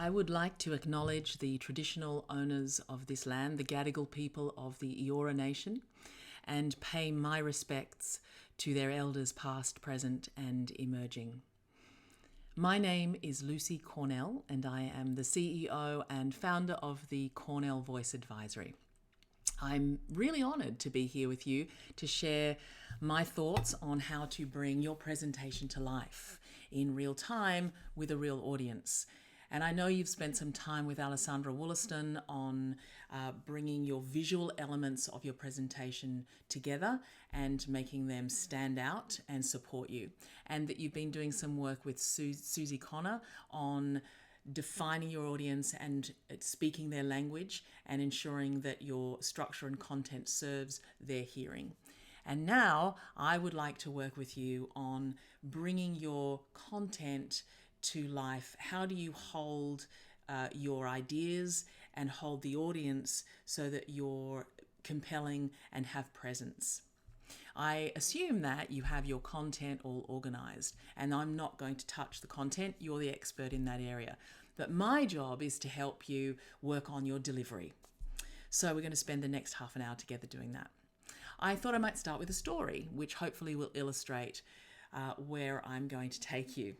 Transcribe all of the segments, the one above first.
I would like to acknowledge the traditional owners of this land, the Gadigal people of the Eora Nation, and pay my respects to their elders past, present and emerging. My name is Lucy Cornell and I am the CEO and founder of the Cornell Voice Advisory. I'm really honoured to be here with you to share my thoughts on how to bring your presentation to life in real time with a real audience. And I know you've spent some time with Alessandra Wollaston on bringing your visual elements of your presentation together and making them stand out and support you. And that you've been doing some work with Susie Connor on defining your audience and speaking their language and ensuring that your structure and content serves their hearing. And now I would like to work with you on bringing your content to life. How do you hold your ideas and hold the audience so that you're compelling and have presence? I assume that you have your content all organized, and I'm not going to touch the content. You're the expert in that area. But my job is to help you work on your delivery. So we're going to spend the next half an hour together doing that. I thought I might start with a story, which hopefully will illustrate where I'm going to take you.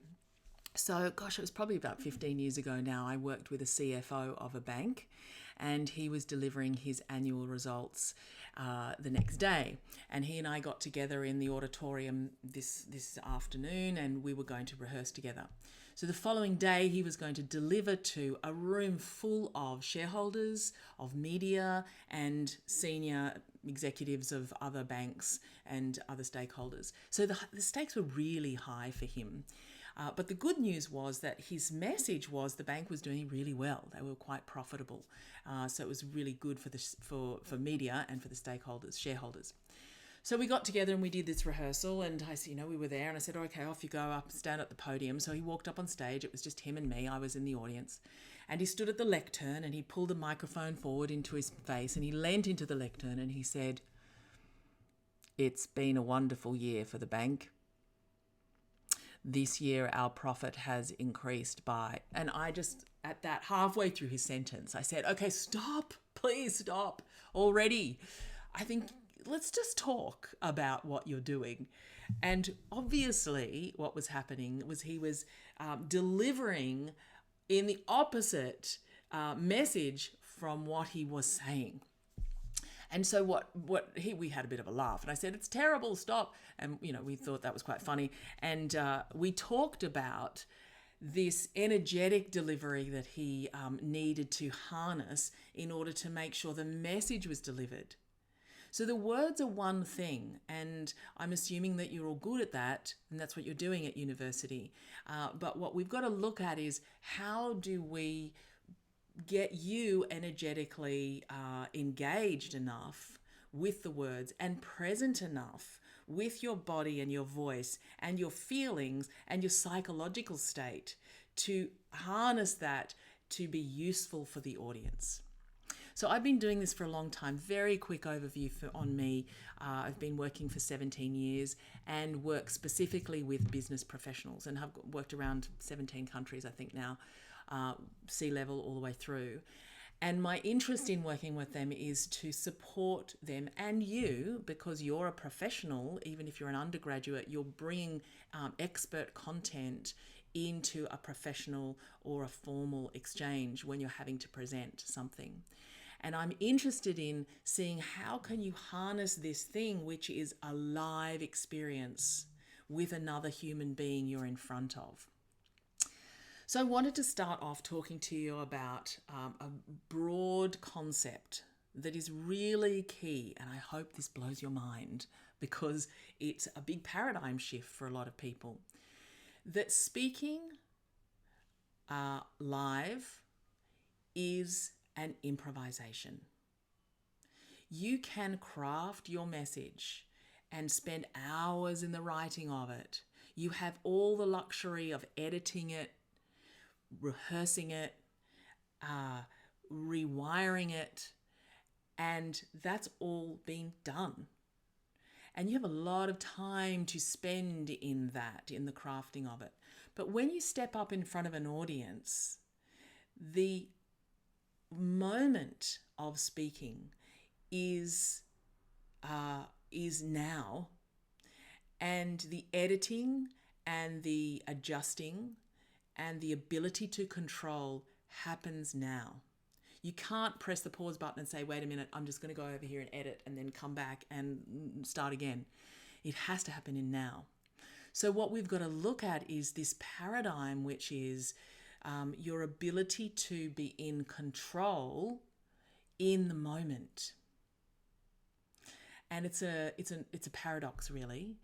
So, gosh, it was probably about 15 years ago now. I worked with a CFO of a bank and he was delivering his annual results the next day. And he and I got together in the auditorium this afternoon and we were going to rehearse together. So the following day, he was going to deliver to a room full of shareholders, of media and senior executives of other banks and other stakeholders. So the stakes were really high for him. But the good news was that his message was the bank was doing really well. They were quite profitable. So it was really good for media and for the stakeholders, shareholders. So we got together and we did this rehearsal and I said, we were there and I said, okay, off you go, up, stand at the podium. So he walked up on stage. It was just him and me. I was in the audience. And he stood at the lectern and he pulled the microphone forward into his face and he leant into the lectern and he said, "It's been a wonderful year for the bank. This year our profit has increased by," and I just, at that halfway through his sentence, I said, okay, stop, please stop already. I think let's just talk about what you're doing. And obviously what was happening was he was delivering in the opposite message from what he was saying. And so we had a bit of a laugh and I said, "It's terrible, stop." And, we thought that was quite funny. And we talked about this energetic delivery that he needed to harness in order to make sure the message was delivered. So the words are one thing, and I'm assuming that you're all good at that, and that's what you're doing at university. But what we've got to look at is how do we get you energetically engaged enough with the words and present enough with your body and your voice and your feelings and your psychological state to harness that to be useful for the audience. So I've been doing this for a long time. Very quick overview on me. I've been working for 17 years and work specifically with business professionals and have worked around 17 countries, I think now, C-level all the way through. And my interest in working with them is to support them and you, because you're a professional, even if you're an undergraduate, you're bringing expert content into a professional or a formal exchange when you're having to present something. And I'm interested in seeing how can you harness this thing, which is a live experience with another human being you're in front of. So I wanted to start off talking to you about a broad concept that is really key, and I hope this blows your mind because it's a big paradigm shift for a lot of people. That speaking live is an improvisation. You can craft your message and spend hours in the writing of it. You have all the luxury of editing it, rehearsing it, rewiring it, and that's all been done. And you have a lot of time to spend in that, in the crafting of it. But when you step up in front of an audience, The moment of speaking is now, and the editing and the adjusting and the ability to control happens now. You can't press the pause button and say, wait a minute, I'm just going to go over here and edit and then come back and start again. It has to happen in now. So what we've got to look at is this paradigm, which is your ability to be in control in the moment. And it's a paradox, really,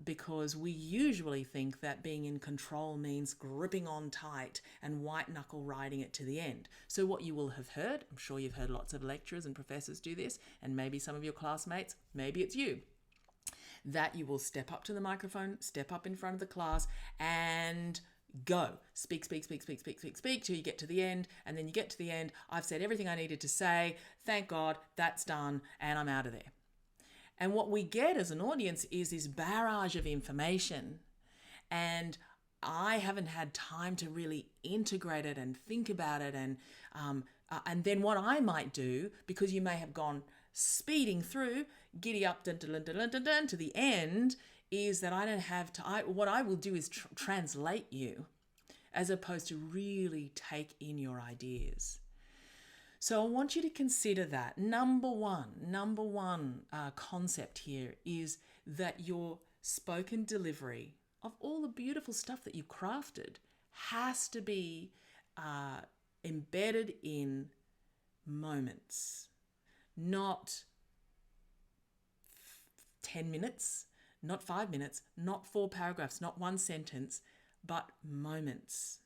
because we usually think that being in control means gripping on tight and white knuckle riding it to the end. So what you will have heard, I'm sure you've heard lots of lecturers and professors do this, and maybe some of your classmates, maybe it's you, that you will step up to the microphone, step up in front of the class and go. Speak till you get to the end. And then you get to the end. I've said everything I needed to say. Thank God, that's done, and I'm out of there. And what we get as an audience is this barrage of information. And I haven't had time to really integrate it and think about it. And then what I might do, because you may have gone speeding through, giddy up to the end, is that I don't have to. What I will do is translate you, as opposed to really take in your ideas. So I want you to consider that. Number one concept here is that your spoken delivery of all the beautiful stuff that you've crafted has to be embedded in moments, not 10 minutes, not 5 minutes, not 4 paragraphs, not 1 sentence, but moments.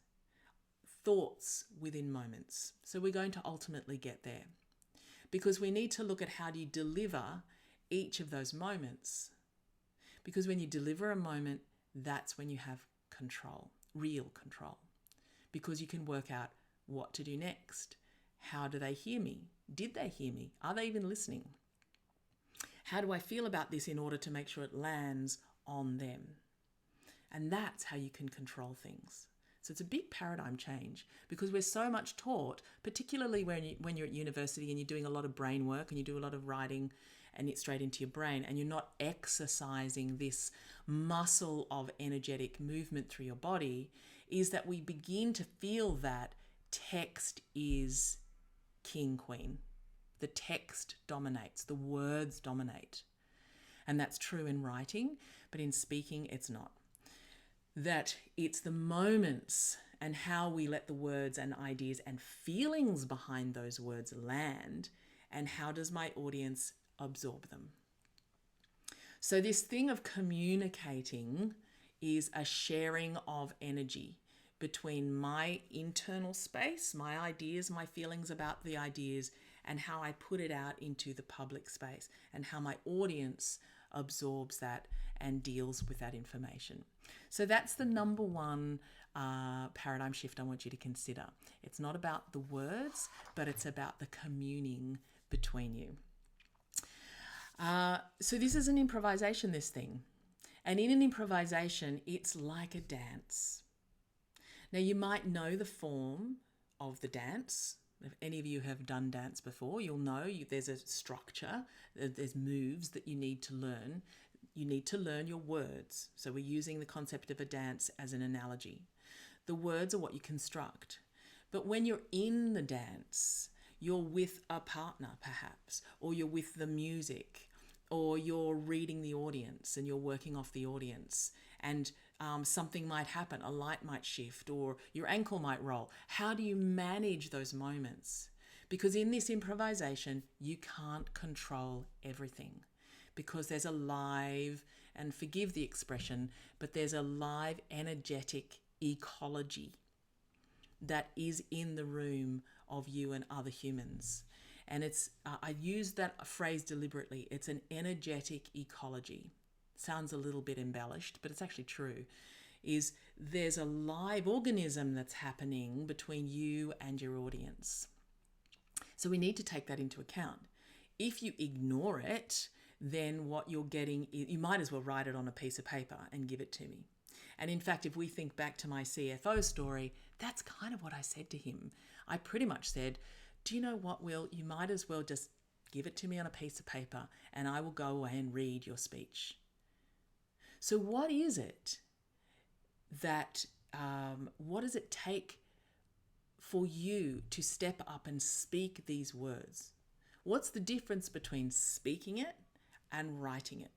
Thoughts within moments. So we're going to ultimately get there, because we need to look at how do you deliver each of those moments. Because when you deliver a moment, that's when you have control, real control, because you can work out what to do next. How do they hear me? Did they hear me? Are they even listening? How do I feel about this in order to make sure it lands on them? And that's how you can control things. So it's a big paradigm change, because we're so much taught, particularly when you're at university and you're doing a lot of brain work and you do a lot of writing and it's straight into your brain, and you're not exercising this muscle of energetic movement through your body, is that we begin to feel that text is king, queen. The text dominates, the words dominate. And that's true in writing, but in speaking, it's not. That it's the moments and how we let the words and ideas and feelings behind those words land, and how does my audience absorb them. So this thing of communicating is a sharing of energy between my internal space, my ideas, my feelings about the ideas, and how I put it out into the public space, and how my audience absorbs that and deals with that information. So that's the number one paradigm shift I want you to consider. It's not about the words, but it's about the communing between you. So this is an improvisation, this thing. And in an improvisation, it's like a dance. Now, you might know the form of the dance. If any of you have done dance before, you'll know there's a structure, there's moves that you need to learn. You need to learn your words. So we're using the concept of a dance as an analogy. The words are what you construct. But when you're in the dance, you're with a partner perhaps, or you're with the music, or you're reading the audience and you're working off the audience, and something might happen, a light might shift, or your ankle might roll. How do you manage those moments? Because in this improvisation, you can't control everything, because there's a live, and forgive the expression, but there's a live energetic ecology that is in the room of you and other humans. And it's, I use that phrase deliberately, it's an energetic ecology. Sounds a little bit embellished, but it's actually true. Is there's a live organism that's happening between you and your audience. So we need to take that into account. If you ignore it, then what you're getting, you might as well write it on a piece of paper and give it to me. And in fact, if we think back to my CFO story, that's kind of what I said to him. I pretty much said, do you know what, Will? You might as well just give it to me on a piece of paper and I will go away and read your speech. So what is it that, what does it take for you to step up and speak these words? What's the difference between speaking it and writing it?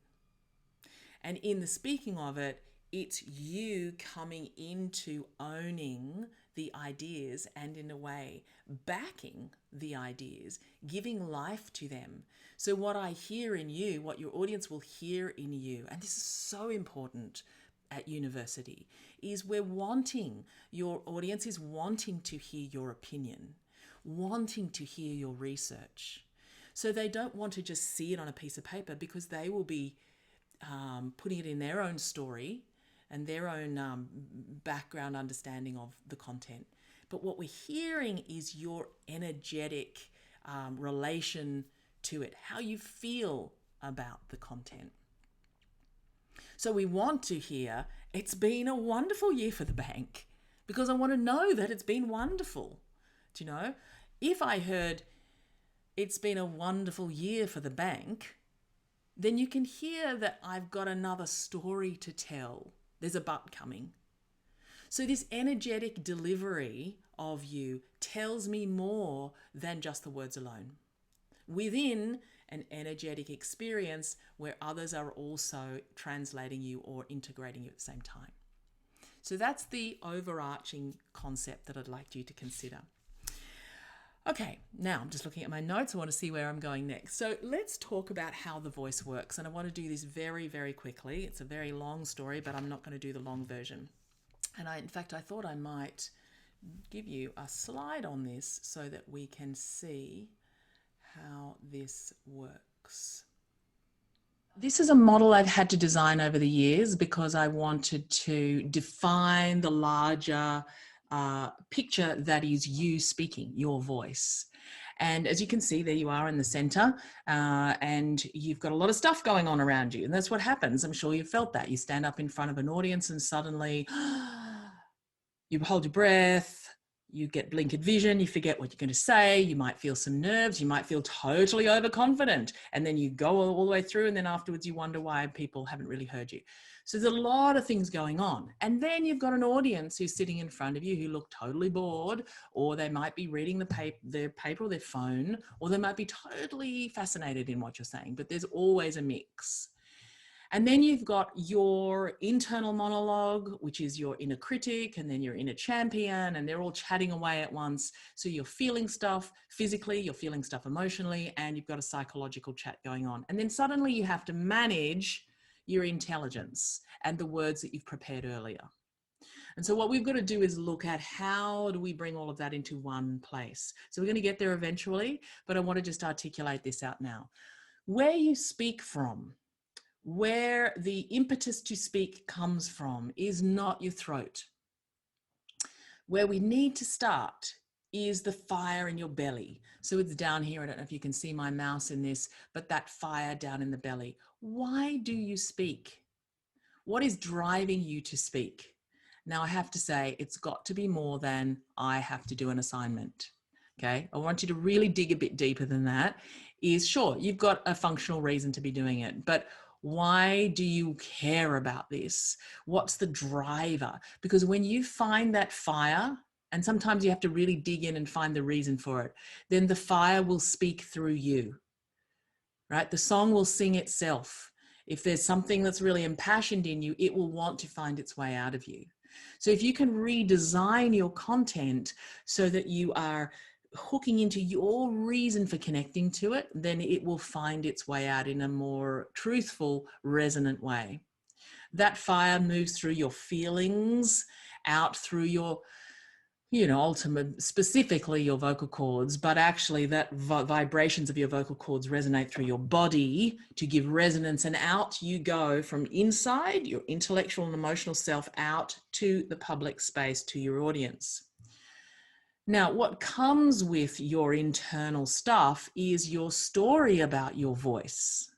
And in the speaking of it, it's you coming into owning the ideas and, in a way, backing the ideas, giving life to them. So what I hear in you, what your audience will hear in you, and this is so important at university, is your audience is wanting to hear your opinion, wanting to hear your research. So they don't want to just see it on a piece of paper, because they will be putting it in their own story and their own background understanding of the content. But what we're hearing is your energetic relation to it, how you feel about the content. So we want to hear, it's been a wonderful year for the bank, because I want to know that it's been wonderful. Do you know? If I heard, it's been a wonderful year for the bank, then you can hear that I've got another story to tell. There's a but coming. So this energetic delivery of you tells me more than just the words alone, within an energetic experience where others are also translating you or integrating you at the same time. So that's the overarching concept that I'd like you to consider. Okay, now I'm just looking at my notes. I want to see where I'm going next. So let's talk about how the voice works. And I want to do this very, very quickly. It's a very long story, but I'm not going to do the long version. And in fact, I thought I might give you a slide on this so that we can see how this works. This is a model I've had to design over the years because I wanted to define the larger picture that is you speaking, your voice. And as you can see, there you are in the center, and you've got a lot of stuff going on around you. And that's what happens. I'm sure you've felt that. You stand up in front of an audience and suddenly you hold your breath, you get blinkered vision, you forget what you're going to say, you might feel some nerves, you might feel totally overconfident, and then you go all the way through, and then afterwards you wonder why people haven't really heard you. So there's a lot of things going on. And then you've got an audience who's sitting in front of you who look totally bored, or they might be reading their paper or their phone, or they might be totally fascinated in what you're saying, but there's always a mix. And then you've got your internal monologue, which is your inner critic, and then your inner champion, and they're all chatting away at once. So you're feeling stuff physically, you're feeling stuff emotionally, and you've got a psychological chat going on. And then suddenly you have to manage your intelligence and the words that you've prepared earlier. And so what we've got to do is look at how do we bring all of that into one place. So we're going to get there eventually, but I want to just articulate this out now. Where you speak from, where the impetus to speak comes from, is not your throat. Where we need to start is the fire in your belly. So it's down here. I don't know if you can see my mouse in this, but that fire down in the belly. Why do you speak? What is driving you to speak? Now, I have to say, it's got to be more than I have to do an assignment. Okay, I want you to really dig a bit deeper than that. Is sure, you've got a functional reason to be doing it, but why do you care about this? What's the driver? Because when you find that fire, and sometimes you have to really dig in and find the reason for it, then the fire will speak through you, right? The song will sing itself. If there's something that's really impassioned in you, it will want to find its way out of you. So if you can redesign your content so that you are hooking into your reason for connecting to it, then it will find its way out in a more truthful, resonant way. That fire moves through your feelings, out through your, ultimate, specifically your vocal cords, but actually that vibrations of your vocal cords resonate through your body to give resonance, and out you go from inside your intellectual and emotional self out to the public space, to your audience. Now, what comes with your internal stuff is your story about your voice.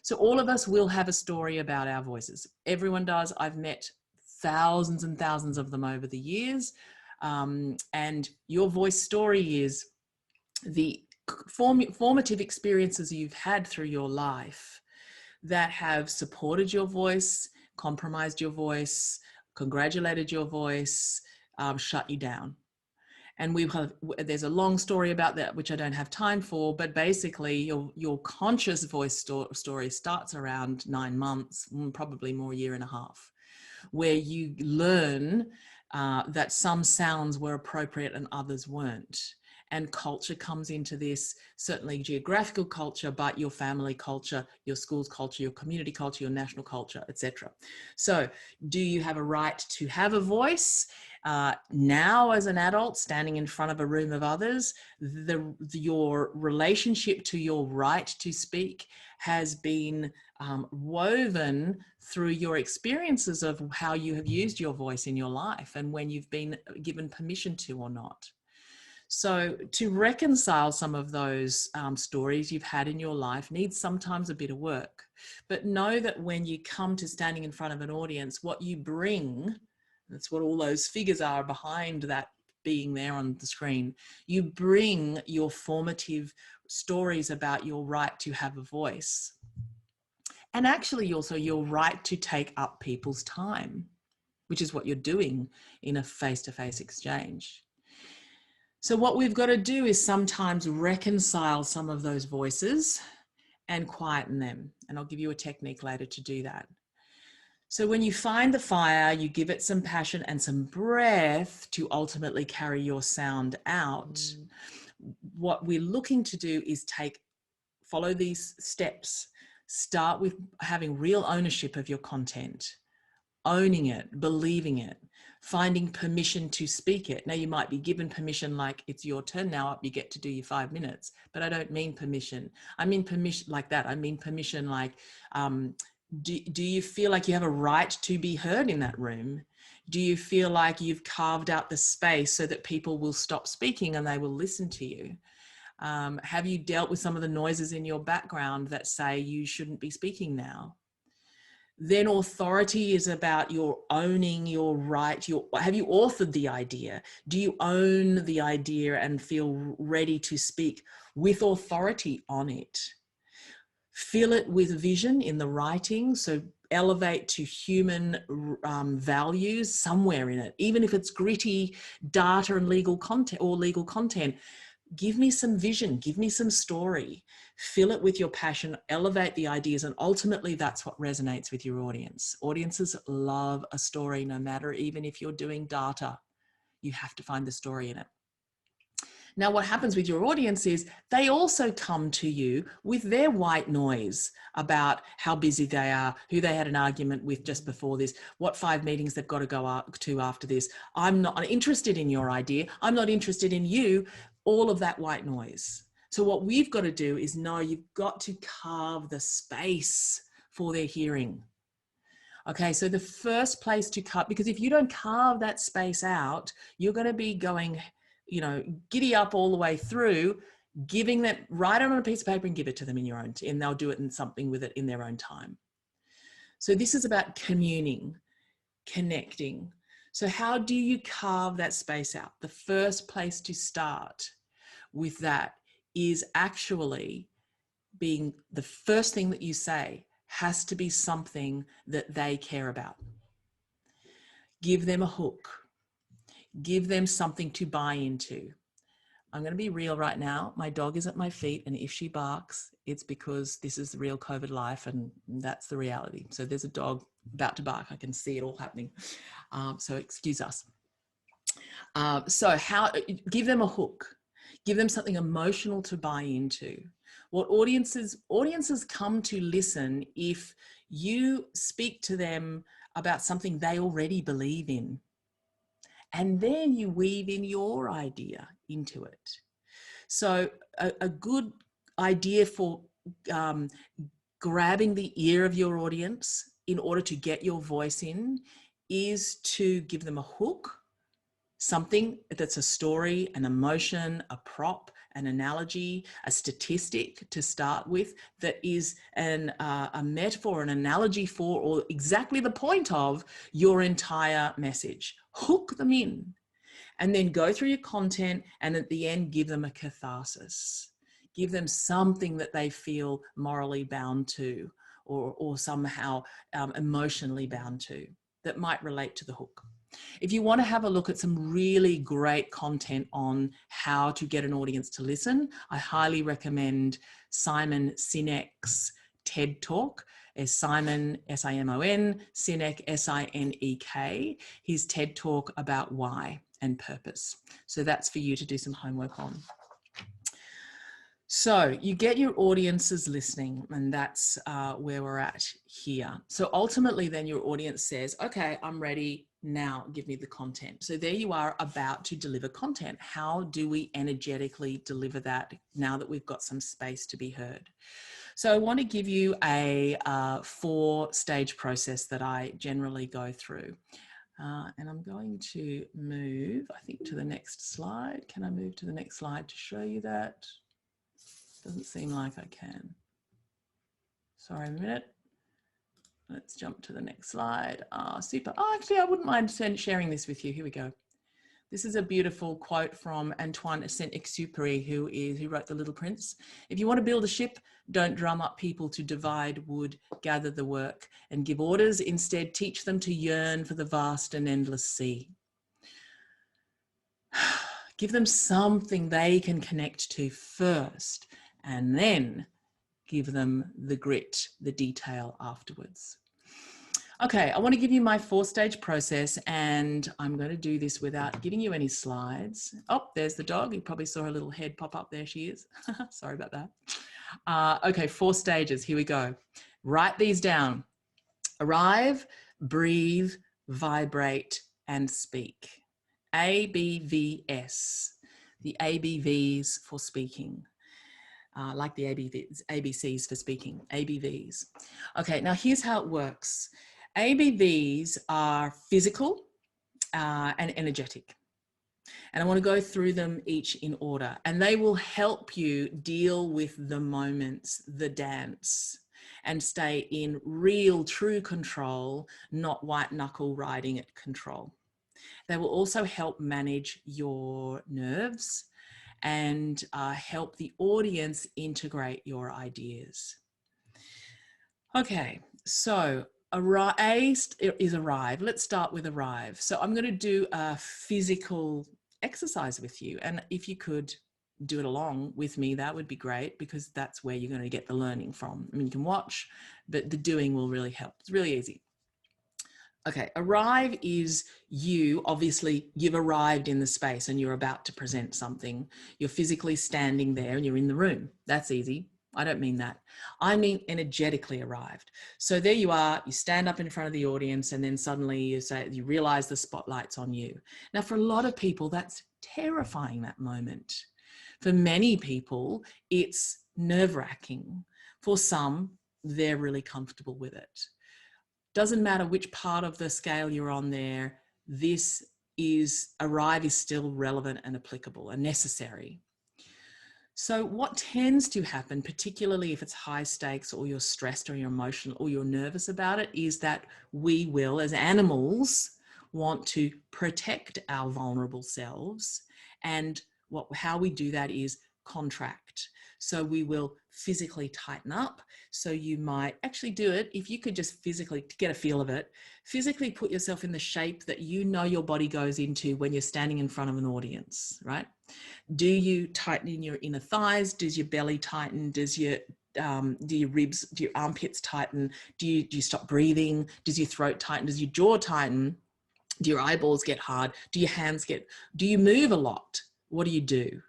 So all of us will have a story about our voices. Everyone does. I've met thousands and thousands of them over the years. And your voice story is the formative experiences you've had through your life that have supported your voice, compromised your voice, congratulated your voice, shut you down. And there's a long story about that, which I don't have time for, but basically your conscious voice story starts around 9 months, probably more, a year and a half, where you learn that some sounds were appropriate and others weren't. And culture comes into this, certainly geographical culture, but your family culture, your school's culture, your community culture, your national culture, etc. So do you have a right to have a voice? Now as an adult standing in front of a room of others, your relationship to your right to speak has been woven through your experiences of how you have used your voice in your life and when you've been given permission to or not. So to reconcile some of those stories you've had in your life needs sometimes a bit of work. But know that when you come to standing in front of an audience, what you bring, that's what all those figures are behind that being there on the screen, you bring your formative stories about your right to have a voice. And actually also your right to take up people's time, which is what you're doing in a face-to-face exchange. So what we've got to do is sometimes reconcile some of those voices and quieten them. And I'll give you a technique later to do that. So when you find the fire, you give it some passion and some breath to ultimately carry your sound out. What we're looking to do is follow these steps. Start with having real ownership of your content, owning it, believing it, finding permission to speak it. Now you might be given permission, like it's your turn now up, you get to do your 5 minutes, but I don't mean permission. I mean permission like that. I mean permission like, do you feel like you have a right to be heard in that room? Do you feel like you've carved out the space so that people will stop speaking and they will listen to you? Have you dealt with some of the noises in your background that say you shouldn't be speaking now? Then authority is about your owning your right. Have you authored the idea? Do you own the idea and feel ready to speak with authority on it? Fill it with vision in the writing. So elevate to human values somewhere in it, even if it's gritty data and legal content. Give me some vision, give me some story, fill it with your passion, elevate the ideas, and ultimately that's what resonates with your audience. Audiences love a story, no matter, even if you're doing data, you have to find the story in it. Now, what happens with your audience is they also come to you with their white noise about how busy they are, who they had an argument with just before this, what 5 meetings they've got to go to after this. I'm not interested in your idea. I'm not interested in you. All of that white noise. So what we've got to do is know you've got to carve the space for their hearing. Okay, so the first place to cut, because if you don't carve that space out, you're going to be going, giddy up all the way through, giving them, write it on a piece of paper and give it to them in your own, and they'll do it in something with it in their own time. So this is about communing, connecting. So how do you carve that space out? The first place to start with that is actually being the first thing that you say has to be something that they care about. Give them a hook. Give them something to buy into. I'm going to be real right now. My dog is at my feet, and if she barks, it's because this is the real COVID life, and that's the reality. So there's a dog about to bark. I can see it all happening. So excuse us. So give them a hook. Give them something emotional to buy into. What audiences come to listen if you speak to them about something they already believe in. And then you weave in your idea into it. So a good idea for grabbing the ear of your audience in order to get your voice in is to give them a hook, something that's a story, an emotion, a prop, an analogy, a statistic to start with that is a metaphor, an analogy for, or exactly the point of your entire message. Hook them in, and then go through your content, and at the end, give them a catharsis. Give them something that they feel morally bound to, or somehow emotionally bound to, that might relate to the hook. If you want to have a look at some really great content on how to get an audience to listen, I highly recommend Simon Sinek's TED Talk. Is Simon, S-I-M-O-N, Sinek, S-I-N-E-K, his TED Talk about why and purpose. So that's for you to do some homework on. So you get your audiences listening, and that's where we're at here. So ultimately then your audience says, okay, I'm ready now, give me the content. So there you are, about to deliver content. How do we energetically deliver that now that we've got some space to be heard? So I want to give you a 4-stage process that I generally go through. And I'm going to move, I think, to the next slide. Can I move to the next slide to show you that? Doesn't seem like I can. Sorry, a minute. Let's jump to the next slide. Super. Oh, actually, I wouldn't mind sharing this with you. Here we go. This is a beautiful quote from Antoine Saint-Exupéry, who wrote The Little Prince. If you want to build a ship, don't drum up people to divide wood, gather the work, and give orders. Instead, teach them to yearn for the vast and endless sea. Give them something they can connect to first, and then give them the grit, the detail afterwards. Okay, I want to give you my 4-stage process, and I'm going to do this without giving you any slides. Oh, there's the dog. You probably saw her little head pop up. There she is. Sorry about that. Okay, 4 stages. Here we go. Write these down. Arrive, breathe, vibrate, and speak. ABVS. The ABVs for speaking. Like the ABCs for speaking, ABVs. Okay, now here's how it works. ABVs are physical and energetic. And I want to go through them each in order, and they will help you deal with the moments, the dance, and stay in real, true control, not white knuckle riding at control. They will also help manage your nerves and help the audience integrate your ideas. Okay, so A is arrive. Let's start with arrive. So I'm going to do a physical exercise with you, and if you could do it along with me, that would be great, because that's where you're going to get the learning from. I mean, you can watch, but the doing will really help. It's really easy. Okay, arrive is you, obviously you've arrived in the space and you're about to present something. You're physically standing there and you're in the room. That's easy. I don't mean that. I mean energetically arrived. So there you are, you stand up in front of the audience, and then suddenly you realize the spotlight's on you. Now, for a lot of people, that's terrifying, that moment. For many people, it's nerve-wracking. For some, they're really comfortable with it. Doesn't matter which part of the scale you're on there, arrive is still relevant and applicable and necessary. So what tends to happen, particularly if it's high stakes or you're stressed or you're emotional or you're nervous about it, is that we will, as animals, want to protect our vulnerable selves. And how we do that is contract. So we will physically tighten up. So you might actually do it, if you could just physically, to get a feel of it, physically put yourself in the shape that you know your body goes into when you're standing in front of an audience, right? Do you tighten in your inner thighs? Does your belly tighten? do your ribs, do your armpits tighten? Do you stop breathing? Does your throat tighten? Does your jaw tighten? Do your eyeballs get hard? Do you move a lot? What do you do?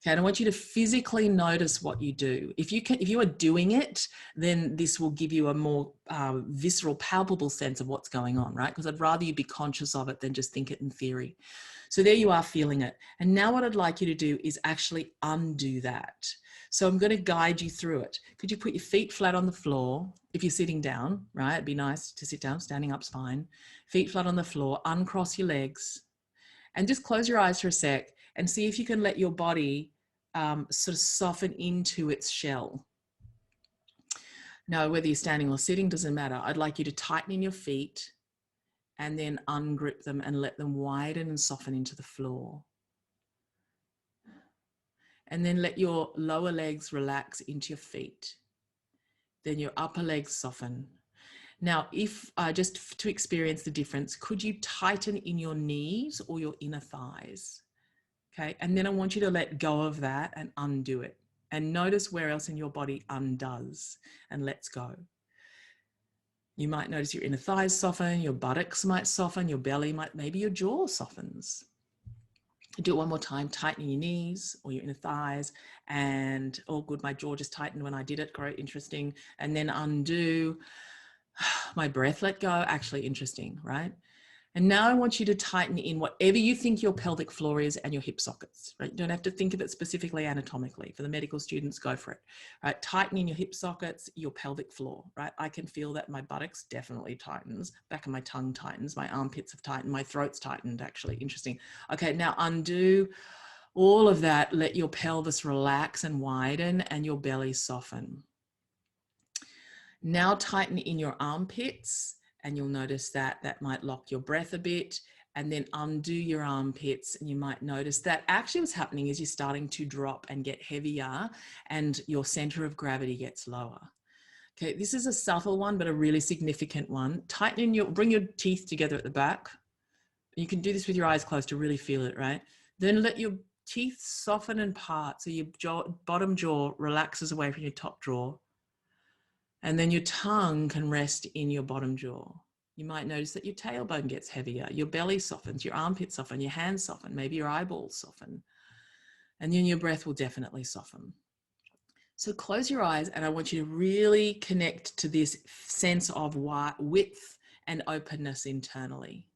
Okay, and I want you to physically notice what you do. If you are doing it, then this will give you a more visceral, palpable sense of what's going on, right? Because I'd rather you be conscious of it than just think it in theory. So there you are, feeling it. And now what I'd like you to do is actually undo that. So I'm going to guide you through it. Could you put your feet flat on the floor? If you're sitting down, right? It'd be nice to sit down. Standing up's fine. Feet flat on the floor. Uncross your legs. And just close your eyes for a sec and see if you can let your body sort of soften into its shell. Now, whether you're standing or sitting, doesn't matter. I'd like you to tighten in your feet and then ungrip them and let them widen and soften into the floor. And then let your lower legs relax into your feet. Then your upper legs soften. Now, if just to experience the difference, could you tighten in your knees or your inner thighs? Okay, and then I want you to let go of that and undo it. And notice where else in your body undoes and lets go. You might notice your inner thighs soften, your buttocks might soften, your belly might, maybe your jaw softens. Do it one more time, tighten your knees or your inner thighs, and oh good, my jaw just tightened when I did it, great, interesting. And then undo, my breath let go, actually interesting, right? And now I want you to tighten in whatever you think your pelvic floor is and your hip sockets, right? You don't have to think of it specifically anatomically. For the medical students, go for it, right? Tighten in your hip sockets, your pelvic floor, right? I can feel that my buttocks definitely tightens, back of my tongue tightens, my armpits have tightened, my throat's tightened, actually, interesting. Okay, now undo all of that. Let your pelvis relax and widen and your belly soften. Now tighten in your armpits. And you'll notice that that might lock your breath a bit, and then undo your armpits. And you might notice that actually what's happening is you're starting to drop and get heavier and your center of gravity gets lower. Okay, this is a subtle one, but a really significant one. Tighten bring your teeth together at the back. You can do this with your eyes closed to really feel it, right? Then let your teeth soften and part. So your bottom jaw relaxes away from your top jaw. And then your tongue can rest in your bottom jaw. You might notice that your tailbone gets heavier, your belly softens, your armpits soften, your hands soften, maybe your eyeballs soften. And then your breath will definitely soften. So close your eyes and I want you to really connect to this sense of width and openness internally.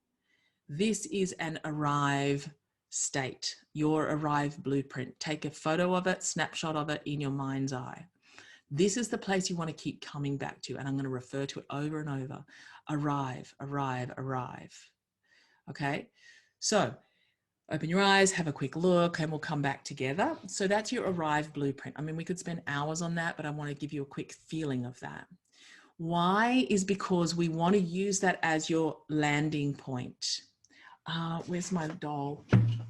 This is an arrive state, your arrive blueprint. Take a photo of it, snapshot of it in your mind's eye. This is the place you want to keep coming back to, and I'm going to refer to it over and over. Arrive, arrive, arrive. Okay, so open your eyes, have a quick look, and we'll come back together. So that's your arrive blueprint. I mean, we could spend hours on that, but I want to give you a quick feeling of that. Why is because we want to use that as your landing point. Where's my doll?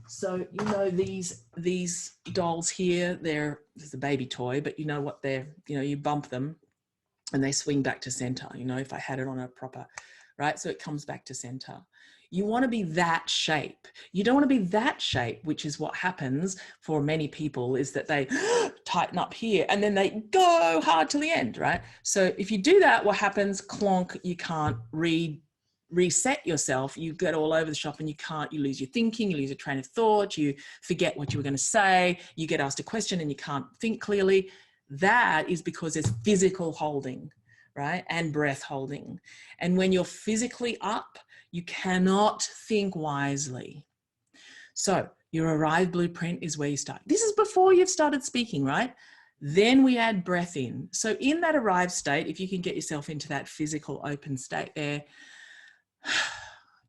So, you know, these dolls here, there's a baby toy, but you know what you bump them and they swing back to center, you know, if I had it on a proper, right? So it comes back to center. You want to be that shape. You don't want to be that shape, which is what happens for many people is that they tighten up here and then they go hard to the end, right? So if you do that, what happens? Clonk, you can't reset yourself, you get all over the shop and you lose your thinking, you lose your train of thought, you forget what you were going to say, you get asked a question and you can't think clearly. That is because there's physical holding, right? And breath holding. And when you're physically up, you cannot think wisely. So your arrive blueprint is where you start. This is before you've started speaking, right? Then we add breath in. So in that arrive state, if you can get yourself into that physical open state there,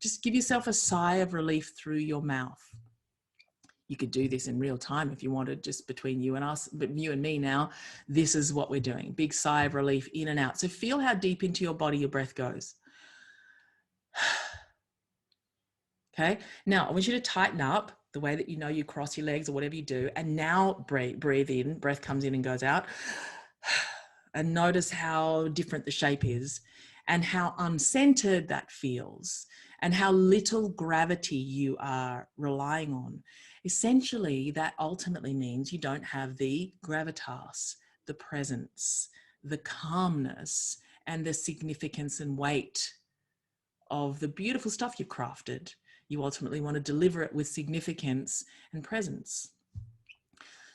just give yourself a sigh of relief through your mouth. You could do this in real time if you wanted, just between you and us, but you and me now, this is what we're doing. Big sigh of relief in and out. So feel how deep into your body your breath goes. Okay, now I want you to tighten up the way that you know you cross your legs or whatever you do. And now breathe in, breath comes in and goes out. And notice how different the shape is and how uncentered that feels and how little gravity you are relying on. Essentially, that ultimately means you don't have the gravitas, the presence, the calmness, and the significance and weight of the beautiful stuff you've crafted. You ultimately want to deliver it with significance and presence.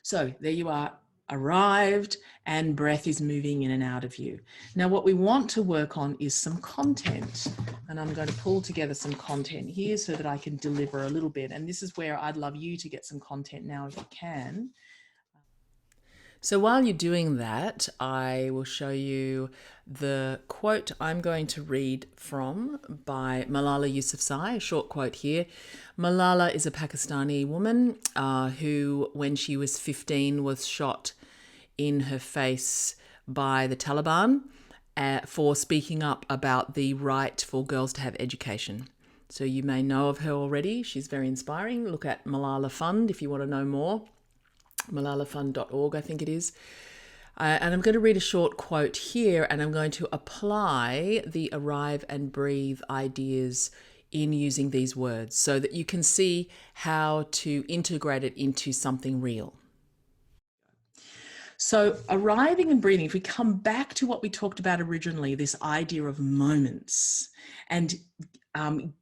So there you are, arrived, and breath is moving in and out of you. Now what we want to work on is some content, and I'm going to pull together some content here so that I can deliver a little bit, and this is where I'd love you to get some content now if you can. So while you're doing that, I will show you the quote I'm going to read from by Malala Yousafzai, a short quote here. Malala is a Pakistani woman who, when she was 15, was shot in her face by the Taliban for speaking up about the right for girls to have education. So you may know of her already. She's very inspiring. Look at Malala Fund if you want to know more. malalafund.org, I think it is. And I'm going to read a short quote here, and I'm going to apply the arrive and breathe ideas in using these words so that you can see how to integrate it into something real. So arriving and breathing, if we come back to what we talked about originally, this idea of moments and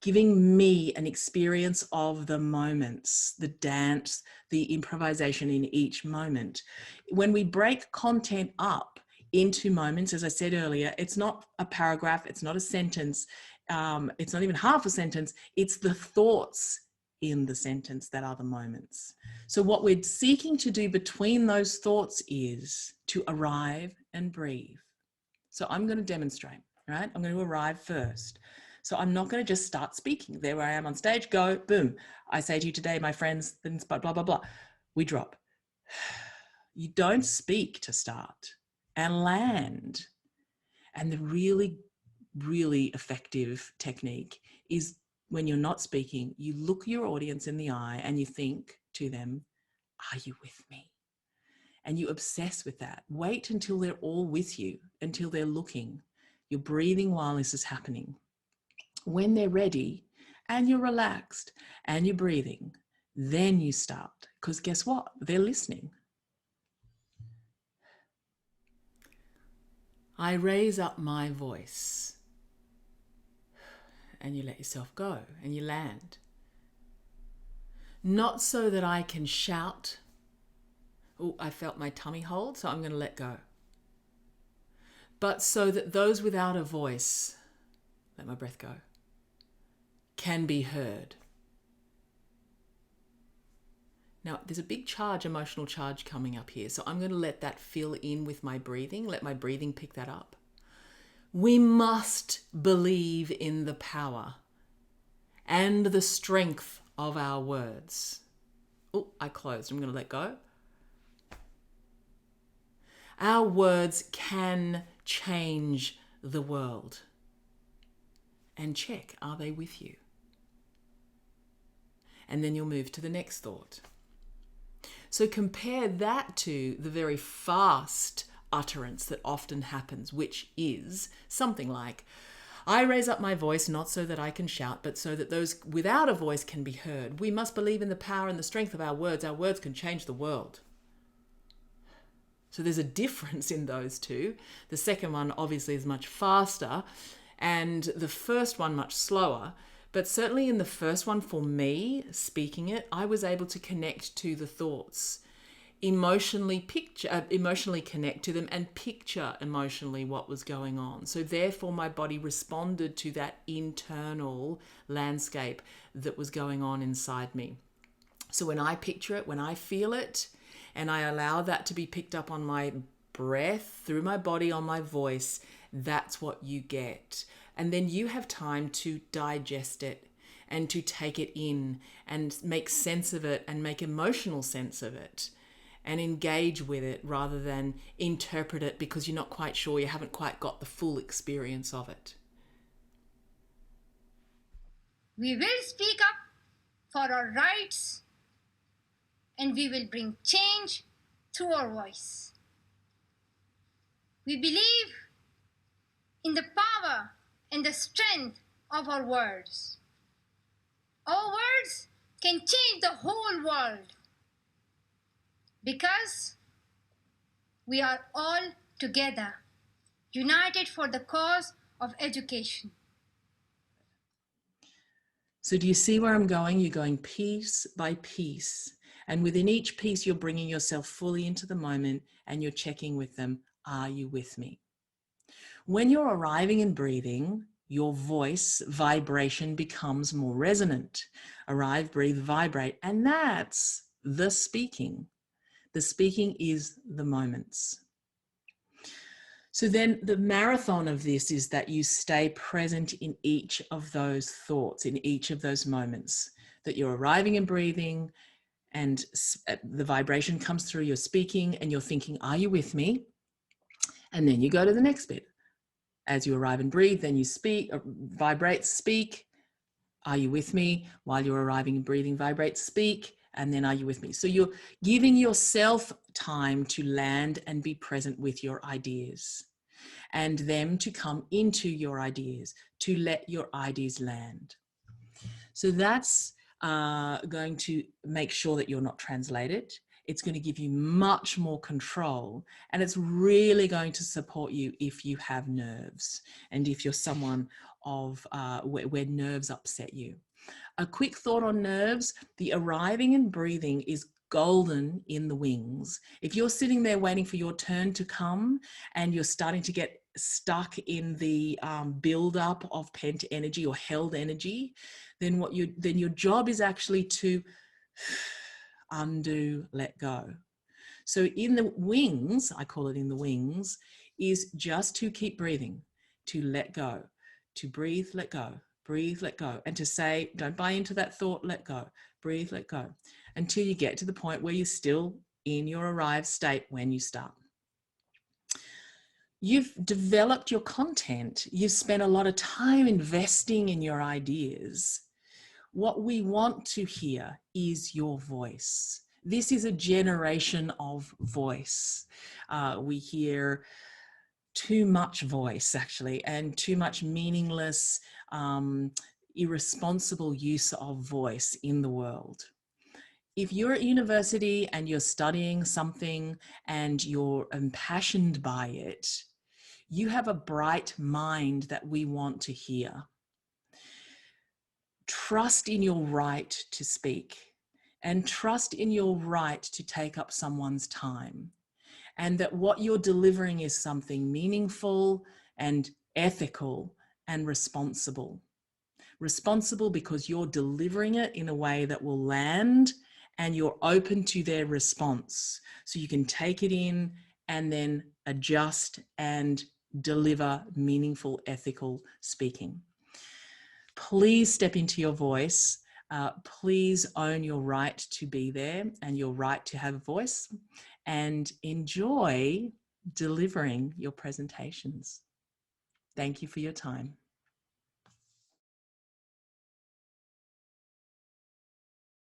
giving me an experience of the moments, the dance, the improvisation in each moment. When we break content up into moments, as I said earlier, it's not a paragraph, it's not a sentence, it's not even half a sentence, it's the thoughts in the sentence that are the moments. So what we're seeking to do between those thoughts is to arrive and breathe. So I'm going to demonstrate, right? I'm going to arrive first. So I'm not going to just start speaking. There I am on stage, go, boom. I say to you today, my friends, blah, blah, blah, blah. We drop. You don't speak to start and land. And the really, really effective technique is when you're not speaking, you look your audience in the eye and you think to them, are you with me? And you obsess with that. Wait until they're all with you, until they're looking. You're breathing while this is happening. When they're ready and you're relaxed and you're breathing, then you start. Because guess what? They're listening. I raise up my voice. And you let yourself go and you land. Not so that I can shout. Oh, I felt my tummy hold, so I'm going to let go. But so that those without a voice, let my breath go, can be heard. Now, there's a big charge, emotional charge coming up here. So I'm going to let that fill in with my breathing, let my breathing pick that up. We must believe in the power and the strength of our words. Oh, I closed. I'm going to let go. Our words can change the world. And check, are they with you? And then you'll move to the next thought. So compare that to the very fast utterance that often happens, which is something like, I raise up my voice not so that I can shout, but so that those without a voice can be heard. We must believe in the power and the strength of our words. Our words can change the world. So there's a difference in those two. The second one obviously is much faster and the first one much slower. But certainly in the first one, for me, speaking it, I was able to connect to the thoughts, emotionally connect to them and picture emotionally what was going on. So therefore my body responded to that internal landscape that was going on inside me. So when I picture it, when I feel it, and I allow that to be picked up on my breath, through my body, on my voice, that's what you get. And then you have time to digest it and to take it in and make sense of it and make emotional sense of it and engage with it rather than interpret it because you're not quite sure, you haven't quite got the full experience of it. We will speak up for our rights and we will bring change through our voice. We believe in the power and the strength of our words. Our words can change the whole world because we are all together, united for the cause of education. So do you see where I'm going? You're going piece by piece. And within each piece, you're bringing yourself fully into the moment and you're checking with them, are you with me? When you're arriving and breathing, your voice vibration becomes more resonant. Arrive, breathe, vibrate. And that's the speaking. The speaking is the moments. So then the marathon of this is that you stay present in each of those thoughts, in each of those moments, that you're arriving and breathing, and the vibration comes through, you're speaking and you're thinking, are you with me? And then you go to the next bit. As you arrive and breathe, then you speak, vibrate, speak. Are you with me? While you're arriving and breathing, vibrate, speak. And then are you with me? So you're giving yourself time to land and be present with your ideas, and them to come into your ideas, to let your ideas land. So that's going to make sure that you're not translated. It's going to give you much more control, and it's really going to support you if you have nerves and if you're someone of where nerves upset you. A quick thought on nerves: the arriving and breathing is golden in the wings. If you're sitting there waiting for your turn to come and you're starting to get stuck in the build-up of pent energy or held energy, then your job is actually to undo, let go. So in the wings, I call it in the wings, is just to keep breathing, to let go, to breathe, let go, breathe, let go, and to say, don't buy into that thought, let go, breathe, let go, until you get to the point where you're still in your arrived state when you start. You've developed your content. You've spent a lot of time investing in your ideas. What we want to hear is your voice. This is a generation of voice. We hear too much voice, actually, and too much meaningless, irresponsible use of voice in the world. If you're at university and you're studying something and you're impassioned by it, you have a bright mind that we want to hear. Trust in your right to speak, and trust in your right to take up someone's time, and that what you're delivering is something meaningful and ethical and responsible. Responsible because you're delivering it in a way that will land and you're open to their response. So you can take it in and then adjust and deliver meaningful, ethical speaking. Please step into your voice. Please own your right to be there and your right to have a voice, and enjoy delivering your presentations. Thank you for your time.